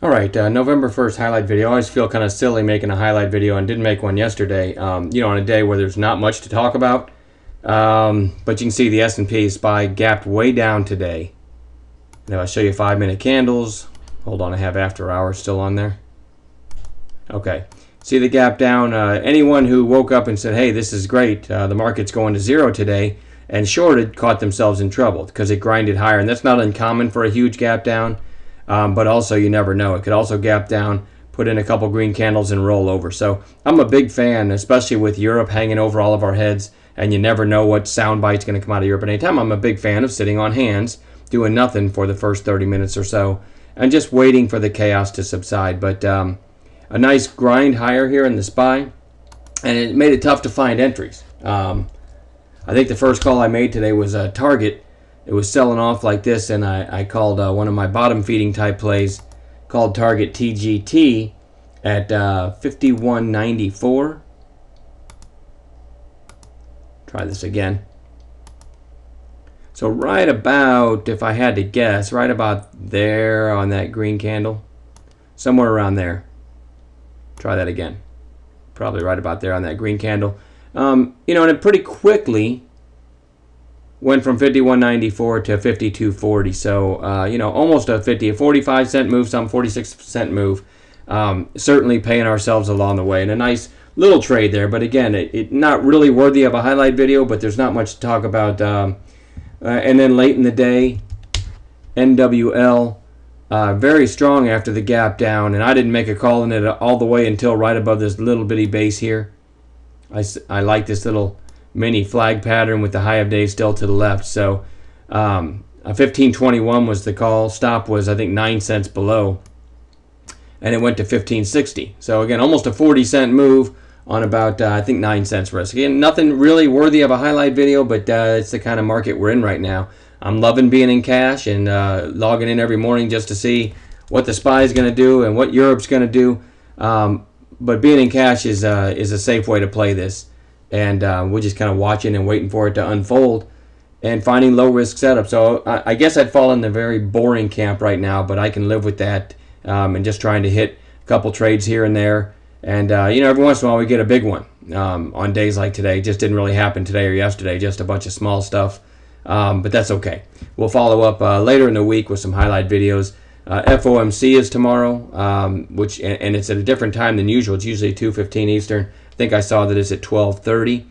Alright, November 1st highlight video. I always feel kind of silly making a highlight video and didn't make one yesterday, on a day where there's not much to talk about. But you can see the S&P SPY gapped way down today. Now I'll show you 5-minute candles. Hold on, I have after hours still on there. Okay, see the gap down. Anyone who woke up and said, hey, this is great, the market's going to zero today, and shorted caught themselves in trouble because it grinded higher. And that's not uncommon for a huge gap down. But also you never know. It could also gap down, put in a couple green candles and roll over. So I'm a big fan, especially with Europe hanging over all of our heads, and you never know what sound bite's going to come out of Europe at any time. I'm a big fan of sitting on hands, doing nothing for the first 30 minutes or so, and just waiting for the chaos to subside. But a nice grind higher here in the SPY, and it made it tough to find entries. I think the first call I made today was a Target. It was selling off like this, and I called one of my bottom feeding type plays, called Target TGT at 51.94. Try this again. So right about, if I had to guess, right about there on that green candle, somewhere around there. Try that again. Probably right about there on that green candle. And it pretty quickly went from 51.94 to 52.40, so almost a 45-cent move, some 46-cent move. Certainly paying ourselves along the way, and a nice little trade there. But again, it not really worthy of a highlight video, but there's not much to talk about. And then late in the day, NWL very strong after the gap down, and I didn't make a call in it all the way until right above this little bitty base here. I like this little mini flag pattern with the high of day still to the left. So a 15.21 was the call. Stop was, I think, 9 cents below, and it went to 15.60. So again, almost a 40-cent move on about I think 9 cents risk. Again, nothing really worthy of a highlight video, but it's the kind of market we're in right now. I'm loving being in cash and logging in every morning just to see what the SPY is going to do and what Europe's going to do. But being in cash is a safe way to play this. And we're just kind of watching and waiting for it to unfold and finding low-risk setup. So I guess I'd fall in the very boring camp right now, but I can live with that, and just trying to hit a couple trades here and there. And, every once in a while we get a big one on days like today. It just didn't really happen today or yesterday, just a bunch of small stuff. But that's okay. We'll follow up later in the week with some highlight videos. FOMC is tomorrow, and it's at a different time than usual. It's usually 2:15 Eastern. I think I saw that it's at 12:30,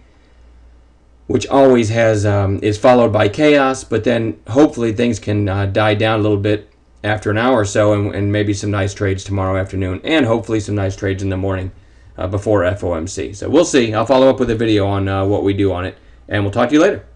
which always has is followed by chaos. But then hopefully things can die down a little bit after an hour or so, and maybe some nice trades tomorrow afternoon, and hopefully some nice trades in the morning before FOMC. So we'll see. I'll follow up with a video on what we do on it, and we'll talk to you later.